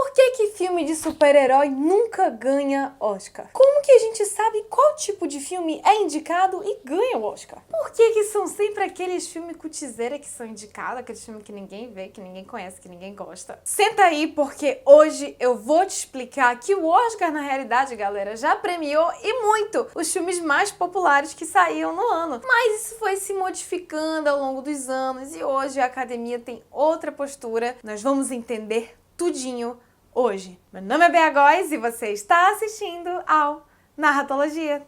Por que filme de super-herói nunca ganha Oscar? Como que a gente sabe qual tipo de filme é indicado e ganha o Oscar? Por que são sempre aqueles filmes cutizeira que são indicados, aqueles filmes que ninguém vê, que ninguém conhece, que ninguém gosta? Senta aí, porque hoje eu vou te explicar que o Oscar, na realidade, galera, já premiou e muito os filmes mais populares que saíam no ano. Mas isso foi se modificando ao longo dos anos e hoje a academia tem outra postura. Nós vamos entender tudinho hoje. Meu nome é Bea Góes e você está assistindo ao Narratologia.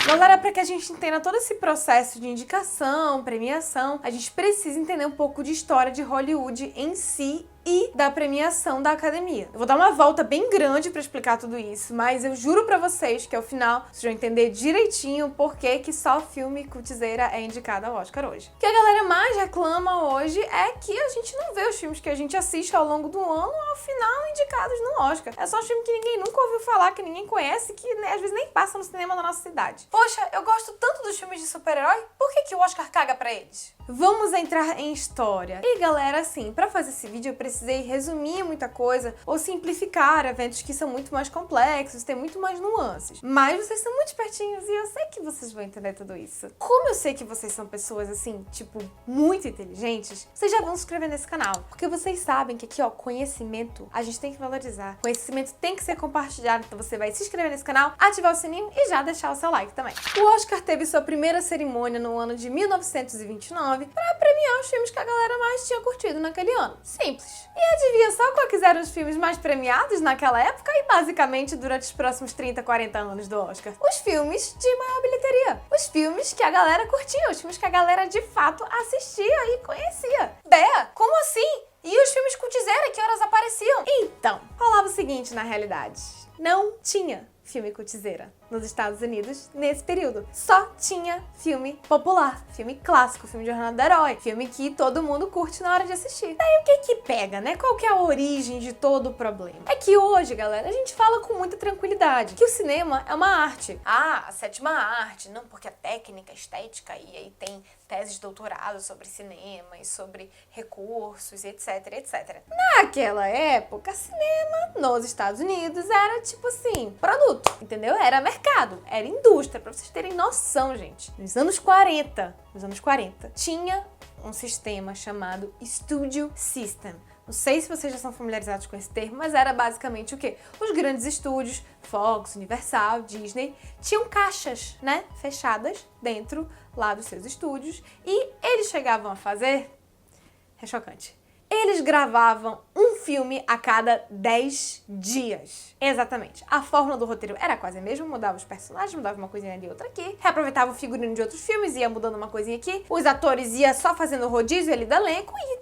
Galera, para que a gente entenda todo esse processo de indicação, premiação, a gente precisa entender um pouco de história de Hollywood em si e da premiação da academia. Eu vou dar uma volta bem grande para explicar tudo isso, mas eu juro para vocês que ao final vocês vão entender direitinho por que só filme cutizeira é indicado ao Oscar hoje. O que a galera mais reclama hoje é que a gente não vê os filmes que a gente assiste ao longo do ano ao final indicados no Oscar. É só filme que ninguém nunca ouviu falar, que ninguém conhece, que né, às vezes nem passa no cinema da nossa cidade. Poxa, eu gosto tanto dos filmes de super-herói, por que o Oscar caga pra eles? Vamos entrar em história. E galera, assim, pra fazer esse vídeo eu precisei resumir muita coisa ou simplificar eventos que são muito mais complexos, tem muito mais nuances. Mas vocês são muito espertinhos e eu sei que vocês vão entender tudo isso. Como eu sei que vocês são pessoas, assim, tipo, muito inteligentes, vocês já vão se inscrever nesse canal. Porque vocês sabem que aqui, ó, conhecimento a gente tem que valorizar. Conhecimento tem que ser compartilhado, então você vai se inscrever nesse canal, ativar o sininho e já deixar o seu like também. O Oscar teve sua primeira cerimônia no ano de 1929 para premiar os filmes que a galera mais tinha curtido naquele ano. Simples. E adivinha só quais eram os filmes mais premiados naquela época e basicamente durante os próximos 30, 40 anos do Oscar? Os filmes de maior bilheteria. Os filmes que a galera curtia, os filmes que a galera de fato assistia e conhecia. Bea, como assim? E os filmes cutizeira, que horas apareciam? Então, rolava o seguinte na realidade. Não tinha filme cutizeira nos Estados Unidos nesse período. Só tinha filme popular, filme clássico, filme de jornada do herói, filme que todo mundo curte na hora de assistir. Daí o que pega, né? Qual que é a origem de todo o problema? É que hoje, galera, a gente fala com muita tranquilidade que o cinema é uma arte. Ah, a sétima arte. Não, porque a técnica, a estética, e aí tem teses de doutorado sobre cinema e sobre recursos, etc, etc. Naquela época, cinema nos Estados Unidos era tipo assim, produto, entendeu? Era mercado, era indústria, pra vocês terem noção, gente. Nos anos 40, tinha um sistema chamado Studio System. Não sei se vocês já são familiarizados com esse termo, mas era basicamente o quê? Os grandes estúdios, Fox, Universal, Disney, tinham caixas, né, fechadas dentro lá dos seus estúdios e eles chegavam a fazer, é chocante, eles gravavam um filme a cada 10 dias. Exatamente. A fórmula do roteiro era quase a mesma, mudava os personagens, mudava uma coisinha ali, outra aqui, reaproveitava o figurino de outros filmes, ia mudando uma coisinha aqui, os atores iam só fazendo rodízio ali do elenco e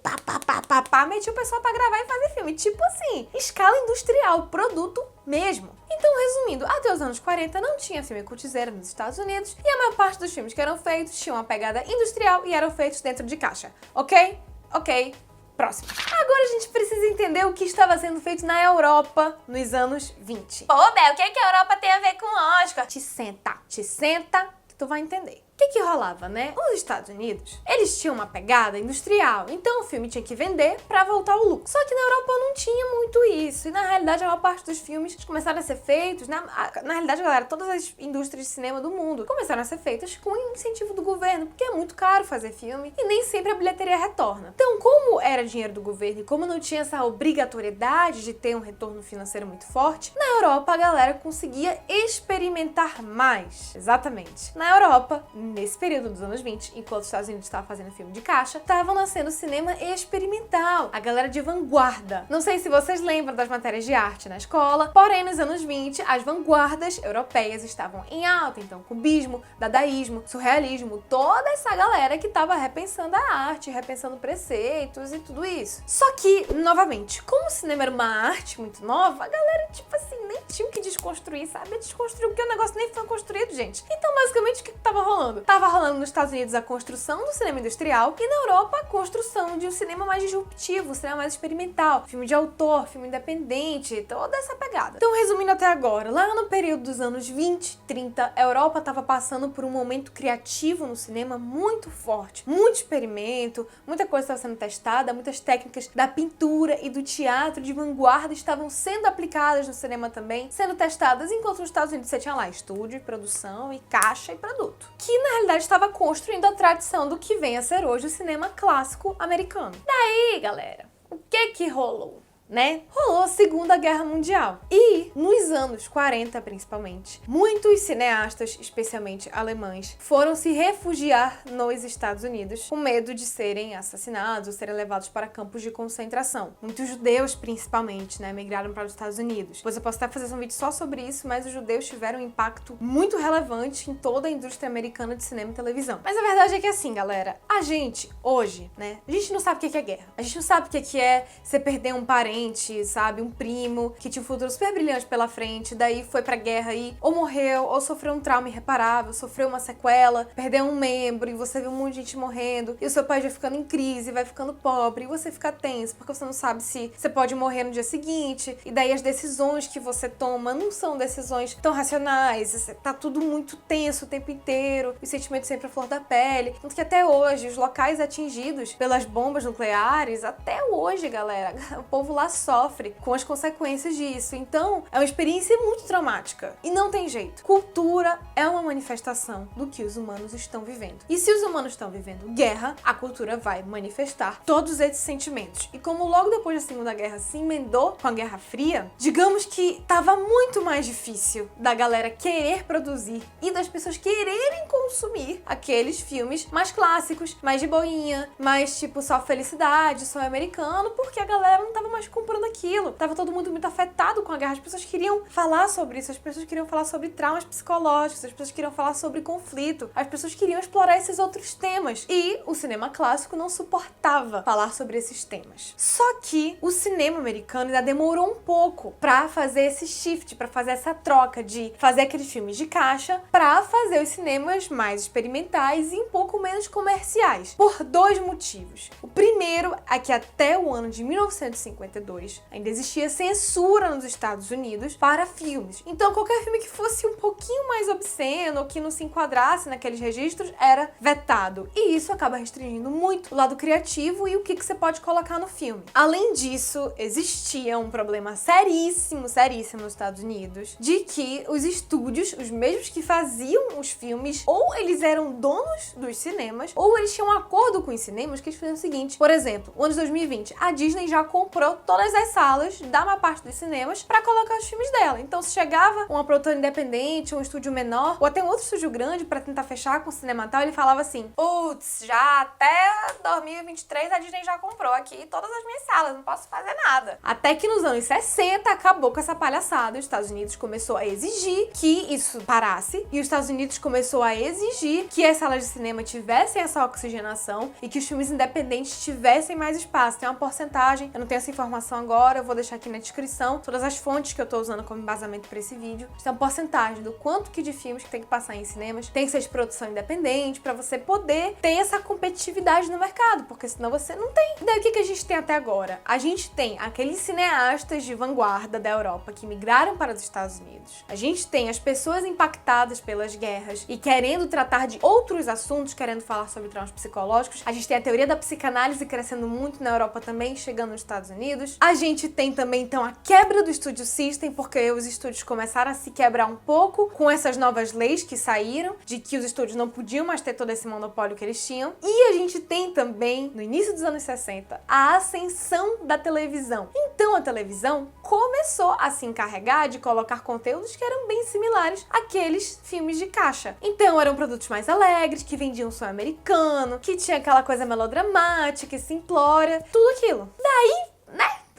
metia o pessoal pra gravar e fazer filme. Tipo assim, escala industrial, produto mesmo. Então, resumindo, até os anos 40 não tinha filme cutizeira nos Estados Unidos e a maior parte dos filmes que eram feitos tinham uma pegada industrial e eram feitos dentro de caixa. Ok? Ok. Próximo. Agora a gente precisa entender o que estava sendo feito na Europa nos anos 20. Pô, Bel, o que a Europa tem a ver com o Oscar? Te senta que tu vai entender. O que rolava, né? Os Estados Unidos, eles tinham uma pegada industrial, então o filme tinha que vender pra voltar o lucro. Só que na Europa não tinha muito isso, e na realidade a maior parte dos filmes começaram a ser feitos, na realidade, galera, todas as indústrias de cinema do mundo começaram a ser feitas com incentivo do governo, porque é muito caro fazer filme e nem sempre a bilheteria retorna. Então, como era dinheiro do governo e como não tinha essa obrigatoriedade de ter um retorno financeiro muito forte, na Europa a galera conseguia experimentar mais. Exatamente. Na Europa, nesse período dos anos 20, enquanto os Estados Unidos estavam fazendo filme de caixa, estavam nascendo cinema experimental, a galera de vanguarda. Não sei se vocês lembram das matérias de arte na escola, porém nos anos 20, as vanguardas europeias estavam em alta, então cubismo, dadaísmo, surrealismo, toda essa galera que estava repensando a arte, repensando preceitos e tudo isso. Só que, novamente, como o cinema era uma arte muito nova, a galera, tipo assim, nem tinha o que desconstruir, sabe? Desconstruiu porque o negócio nem foi construído, gente. Então, basicamente, o que tava rolando? todo. Tava rolando nos Estados Unidos a construção do cinema industrial e na Europa a construção de um cinema mais disruptivo, um cinema mais experimental, filme de autor, filme independente, toda essa pegada. Então, resumindo até agora, lá no período dos anos 20, 30, a Europa estava passando por um momento criativo no cinema muito forte, muito experimento, muita coisa estava sendo testada, muitas técnicas da pintura e do teatro de vanguarda estavam sendo aplicadas no cinema também, sendo testadas, enquanto nos Estados Unidos você tinha lá estúdio, produção e caixa e produto, que na realidade estava construindo a tradição do que vem a ser hoje o cinema clássico americano. Daí, galera, o que rolou? Rolou a Segunda Guerra Mundial. E, nos anos 40 principalmente, muitos cineastas, especialmente alemães, foram se refugiar nos Estados Unidos com medo de serem assassinados ou serem levados para campos de concentração. Muitos judeus, principalmente, migraram para os Estados Unidos. Depois eu posso até fazer um vídeo só sobre isso, mas os judeus tiveram um impacto muito relevante em toda a indústria americana de cinema e televisão. Mas a verdade é que assim, galera, a gente, hoje, a gente não sabe o que é guerra. A gente não sabe o que é você perder um parente, sabe, um primo que tinha um futuro super brilhante pela frente, daí foi pra guerra e ou morreu, ou sofreu um trauma irreparável, sofreu uma sequela, perdeu um membro e você vê um monte de gente morrendo e o seu pai vai ficando em crise, vai ficando pobre e você fica tenso porque você não sabe se você pode morrer no dia seguinte e daí as decisões que você toma não são decisões tão racionais, tá tudo muito tenso o tempo inteiro, os sentimentos sempre à flor da pele, tanto que até hoje os locais atingidos pelas bombas nucleares, até hoje, galera, o povo lá sofre com as consequências disso. Então, é uma experiência muito traumática. E não tem jeito. Cultura é uma manifestação do que os humanos estão vivendo. E se os humanos estão vivendo guerra, a cultura vai manifestar todos esses sentimentos. E como logo depois da Segunda Guerra se emendou com a Guerra Fria, digamos que tava muito mais difícil da galera querer produzir e das pessoas quererem consumir aqueles filmes mais clássicos, mais de boinha, mais tipo só felicidade, só americano, porque a galera não tava mais comprando aquilo. Tava todo mundo muito afetado com a guerra. As pessoas queriam falar sobre isso, as pessoas queriam falar sobre traumas psicológicos, as pessoas queriam falar sobre conflito, as pessoas queriam explorar esses outros temas. E o cinema clássico não suportava falar sobre esses temas. Só que o cinema americano ainda demorou um pouco pra fazer esse shift, pra fazer essa troca de fazer aqueles filmes de caixa pra fazer os cinemas mais experimentais e um pouco menos comerciais. Por dois motivos. O primeiro é que até o ano de 1952 ainda existia censura nos Estados Unidos para filmes. Então qualquer filme que fosse um pouquinho mais obsceno ou que não se enquadrasse naqueles registros era vetado. E isso acaba restringindo muito o lado criativo e o que você pode colocar no filme. Além disso, existia um problema seríssimo nos Estados Unidos de que os estúdios, os mesmos que faziam os filmes, ou eles eram donos dos cinemas, ou eles tinham um acordo com os cinemas que eles faziam o seguinte. Por exemplo, no ano de 2020, a Disney já comprou todas as salas da maior parte dos cinemas para colocar os filmes dela. Então, se chegava uma produtora independente, um estúdio menor, ou até um outro estúdio grande para tentar fechar com o cinema tal, ele falava assim: putz, já até 2023 a Disney já comprou aqui todas as minhas salas, não posso fazer nada. Até que nos anos 60 acabou com essa palhaçada. Os Estados Unidos começou a exigir que isso parasse e os Estados Unidos começou a exigir que as salas de cinema tivessem essa oxigenação e que os filmes independentes tivessem mais espaço. Tem uma porcentagem, eu não tenho essa informação agora, eu vou deixar aqui na descrição todas as fontes que eu tô usando como embasamento para esse vídeo. Tem uma porcentagem do quanto que de filmes que tem que passar em cinemas tem que ser de produção independente para você poder ter essa competitividade no mercado, porque senão você não tem. E daí o que a gente tem até agora? A gente tem aqueles cineastas de vanguarda da Europa que migraram para os Estados Unidos. A gente tem as pessoas impactadas pelas guerras e querendo tratar de outros assuntos, querendo falar sobre traumas psicológicos. A gente tem a teoria da psicanálise crescendo muito na Europa também, chegando nos Estados Unidos. A gente tem também, então, a quebra do Studio System, porque os estúdios começaram a se quebrar um pouco com essas novas leis que saíram, de que os estúdios não podiam mais ter todo esse monopólio que eles tinham. E a gente tem também, no início dos anos 60, a ascensão da televisão. Então, a televisão começou a se encarregar de colocar conteúdos que eram bem similares àqueles filmes de caixa. Então, eram produtos mais alegres, que vendiam som americano, que tinha aquela coisa melodramática e simplória, tudo aquilo. Daí,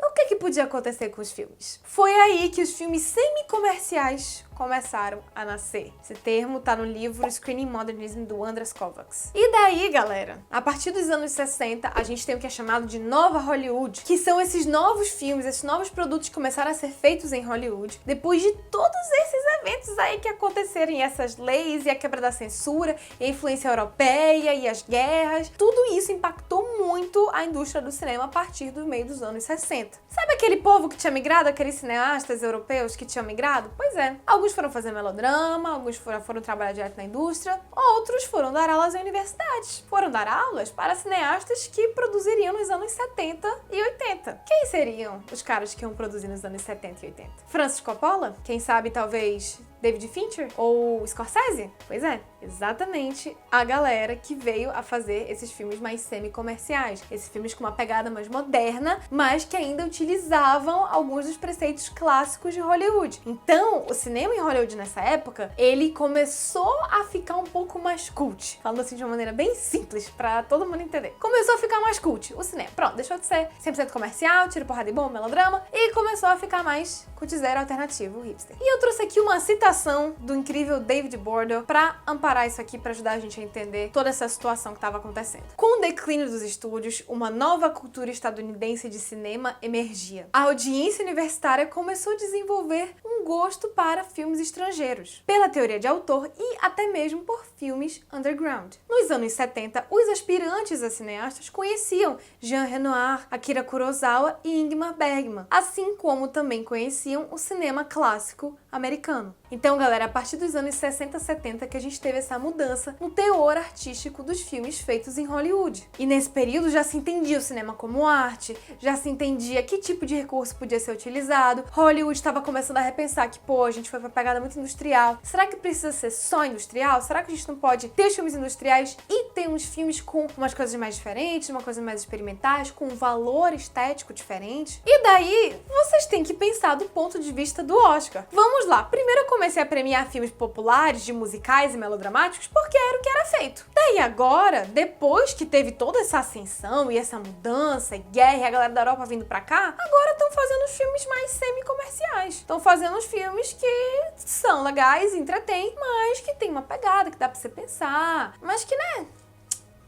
o que podia acontecer com os filmes? Foi aí que os filmes semi-comerciais começaram a nascer. Esse termo tá no livro Screening Modernism do Andras Kovacs. E daí, galera, a partir dos anos 60, a gente tem o que é chamado de Nova Hollywood, que são esses novos filmes, esses novos produtos que começaram a ser feitos em Hollywood, depois de todos esses eventos aí que aconteceram, e essas leis, e a quebra da censura, e a influência europeia, e as guerras. Tudo isso impactou muito a indústria do cinema a partir do meio dos anos 60. Sabe aquele povo que tinha migrado, aqueles cineastas europeus que tinham migrado? Pois é, alguns foram fazer melodrama, alguns foram trabalhar direto na indústria, outros foram dar aulas em universidades. Foram dar aulas para cineastas que produziriam nos anos 70 e 80. Quem seriam os caras que iam produzir nos anos 70 e 80? Francis Coppola? Quem sabe, talvez, David Fincher? Ou Scorsese? Pois é, exatamente a galera que veio a fazer esses filmes mais semi-comerciais. Esses filmes com uma pegada mais moderna, mas que ainda utilizavam alguns dos preceitos clássicos de Hollywood. Então, o cinema em Hollywood nessa época, ele começou a ficar um pouco mais cult. Falando assim de uma maneira bem simples, pra todo mundo entender. Começou a ficar mais cult, o cinema. Pronto, deixou de ser 100% comercial, tiro, porrada e bomba, melodrama, e começou a ficar mais cultzera, alternativo, hipster. E eu trouxe aqui uma citação do incrível David Border pra amparar isso aqui, pra ajudar a gente a entender toda essa situação que estava acontecendo. Com o declínio dos estúdios, uma nova cultura estadunidense de cinema emergia. A audiência universitária começou a desenvolver um gosto para filmes estrangeiros, pela teoria de autor e até mesmo por filmes underground. Nos anos 70, os aspirantes a cineastas conheciam Jean Renoir, Akira Kurosawa e Ingmar Bergman, assim como também conheciam o cinema clássico americano. Então, galera, a partir dos anos 60, 70 que a gente teve essa mudança no teor artístico dos filmes feitos em Hollywood. E nesse período já se entendia o cinema como arte, já se entendia que tipo de recurso podia ser utilizado. Hollywood estava começando a repensar que, pô, a gente foi pra pegada muito industrial. Será que precisa ser só industrial? Será que a gente não pode ter os filmes industriais e ter uns filmes com umas coisas mais diferentes, uma coisa mais experimentais, com um valor estético diferente? E daí, vocês têm que pensar do ponto de vista do Oscar. Vamos lá. Primeiro eu comecei a premiar filmes populares, de musicais e melodramáticos, porque era o que era feito. Daí agora, depois que teve toda essa ascensão e essa mudança, e guerra, e a galera da Europa vindo pra cá, agora estão fazendo os filmes mais semi-comerciais. Estão fazendo os filmes que são legais, entretêm, mas que tem uma pegada, que dá pra você pensar, mas que, né,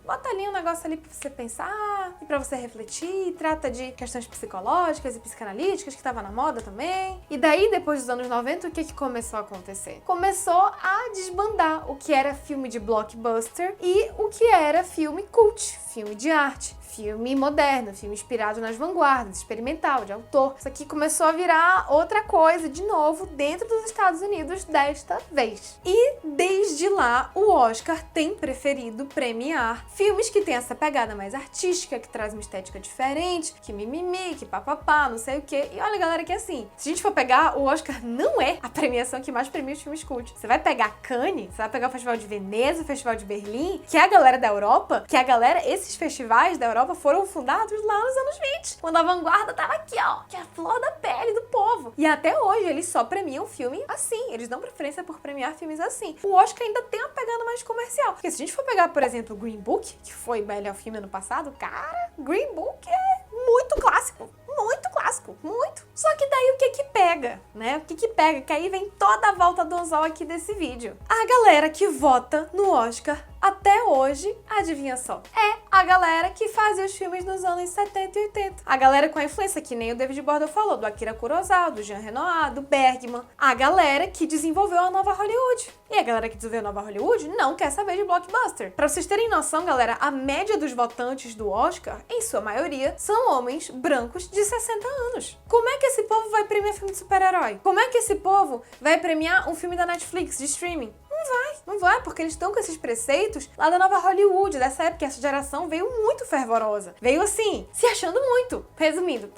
bota ali um negócio ali pra você pensar e pra você refletir, trata de questões psicológicas e psicanalíticas, que tava na moda também. E daí, depois dos anos 90, o que começou a acontecer? Começou a desbandar o que era filme de blockbuster e o que era filme cult, filme de arte, filme moderno, filme inspirado nas vanguardas, experimental, de autor. Isso aqui começou a virar outra coisa, de novo, dentro dos Estados Unidos desta vez. E desde lá, o Oscar tem preferido premiar filmes que têm essa pegada mais artística, que traz uma estética diferente, que mimimi, que papapá, não sei o quê. E olha, galera, que assim, se a gente for pegar, o Oscar não é a premiação que mais premia os filmes cult. Você vai pegar Cannes, você vai pegar o Festival de Veneza, o Festival de Berlim, que é a galera da Europa, que a galera, esses festivais da Europa foram fundados lá nos anos 20, quando a vanguarda tava aqui, ó, que é a flor da pele do povo. E até hoje eles só premiam filme assim, eles dão preferência por premiar filmes assim. O Oscar ainda tem uma pegada mais comercial. Porque se a gente for pegar, por exemplo, Green Book, que foi o melhor filme ano passado, cara, Green Book é muito clássico. Muito clássico, muito. Só que daí o que pega, né? O que pega? Que aí vem toda a volta do anzol aqui desse vídeo. A galera que vota no Oscar até hoje, adivinha só, é a galera que fazia os filmes nos anos 70 e 80. A galera com a influência, que nem o David Border falou, do Akira Kurosawa, do Jean Renoir, do Bergman. A galera que desenvolveu a nova Hollywood. E a galera que desenvolveu a nova Hollywood não quer saber de blockbuster. Pra vocês terem noção, galera, a média dos votantes do Oscar, em sua maioria, são homens brancos de 60 anos. Como é que esse povo vai premiar filme de super-herói? Como é que esse povo vai premiar um filme da Netflix, de streaming? Não vai, porque eles estão com esses preceitos lá da nova Hollywood, dessa época. Essa geração veio muito fervorosa. Veio assim, se achando muito. Resumindo,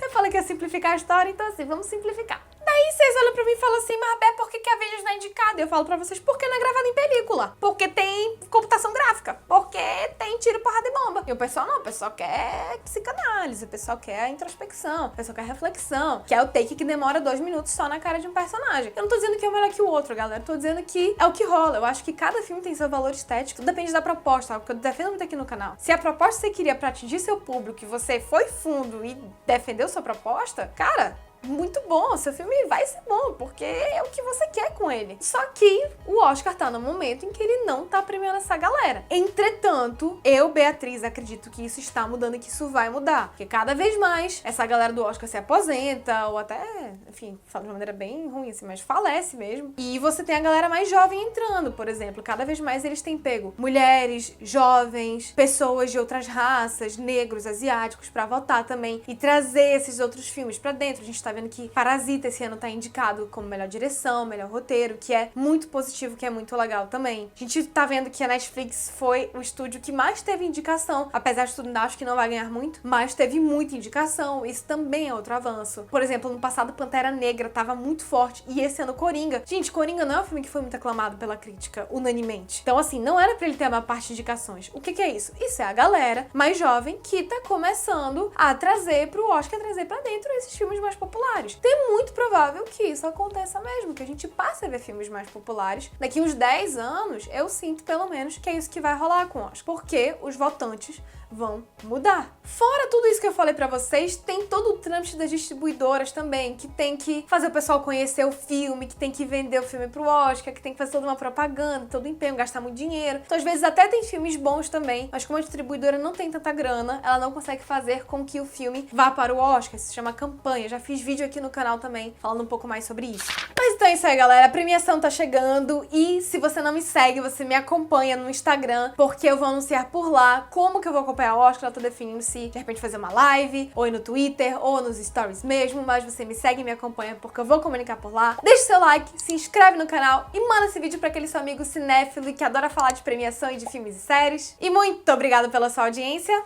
eu falei que ia simplificar a história, então assim, vamos simplificar. Daí Aí vocês olham pra mim e falam assim, mas Bé, por que a Avengers não é indicada? Eu falo pra vocês, porque não é gravada em película. Porque tem computação gráfica. Porque tem tiro, porrada e bomba. E o pessoal não, o pessoal quer psicanálise, o pessoal quer a introspecção, o pessoal quer reflexão, que é o take que demora 2 minutos só na cara de um personagem. Eu não tô dizendo que é um melhor que o outro, galera. Eu tô dizendo que é o que rola. Eu acho que cada filme tem seu valor estético. Tudo depende da proposta, algo que eu defendo muito aqui no canal. Se a proposta que você queria pra atingir seu público, que você foi fundo e defendeu sua proposta, cara, muito bom, seu filme vai ser bom, porque é o que você quer com ele. Só que o Oscar tá no momento em que ele não tá premiando essa galera. Entretanto, eu, Beatriz, acredito que isso está mudando e que isso vai mudar. Porque cada vez mais essa galera do Oscar se aposenta, ou até, enfim, fala de uma maneira bem ruim assim, mas falece mesmo. E você tem a galera mais jovem entrando, por exemplo. Cada vez mais eles têm pego mulheres, jovens, pessoas de outras raças, negros, asiáticos, pra votar também. E trazer esses outros filmes pra dentro. A gente tá vendo que Parasita esse ano tá indicado como melhor direção, melhor roteiro, que é muito positivo, que é muito legal também. A gente tá vendo que a Netflix foi o estúdio que mais teve indicação, apesar de tudo, acho que não vai ganhar muito, mas teve muita indicação, isso também é outro avanço. Por exemplo, no passado Pantera Negra tava muito forte, e esse ano Coringa. Gente, Coringa não é um filme que foi muito aclamado pela crítica, unanimemente. Então assim, não era pra ele ter a maior parte de indicações. O que é isso? Isso é a galera mais jovem que tá começando a trazer pro Oscar, trazer pra dentro esses filmes mais populares. É muito provável que isso aconteça mesmo, que a gente passe a ver filmes mais populares. Daqui uns 10 anos, eu sinto pelo menos que é isso que vai rolar com o Oscar, porque os votantes vão mudar. Fora tudo isso que eu falei pra vocês, tem todo o trâmite das distribuidoras também, que tem que fazer o pessoal conhecer o filme, que tem que vender o filme pro Oscar, que tem que fazer toda uma propaganda, todo o empenho, gastar muito dinheiro. Então, às vezes, até tem filmes bons também, mas como a distribuidora não tem tanta grana, ela não consegue fazer com que o filme vá para o Oscar. Isso se chama campanha. Já fiz vídeo aqui no canal também, falando um pouco mais sobre isso. Mas então é isso aí, galera. A premiação tá chegando e se você não me segue, você me acompanha no Instagram, porque eu vou anunciar por lá como que eu vou acompanhar o Oscar. Eu tô definindo se de repente fazer uma live, ou ir no Twitter, ou nos stories mesmo, mas você me segue e me acompanha porque eu vou comunicar por lá. Deixa seu like, se inscreve no canal e manda esse vídeo pra aquele seu amigo cinéfilo que adora falar de premiação e de filmes e séries. E muito obrigada pela sua audiência.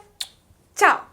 Tchau!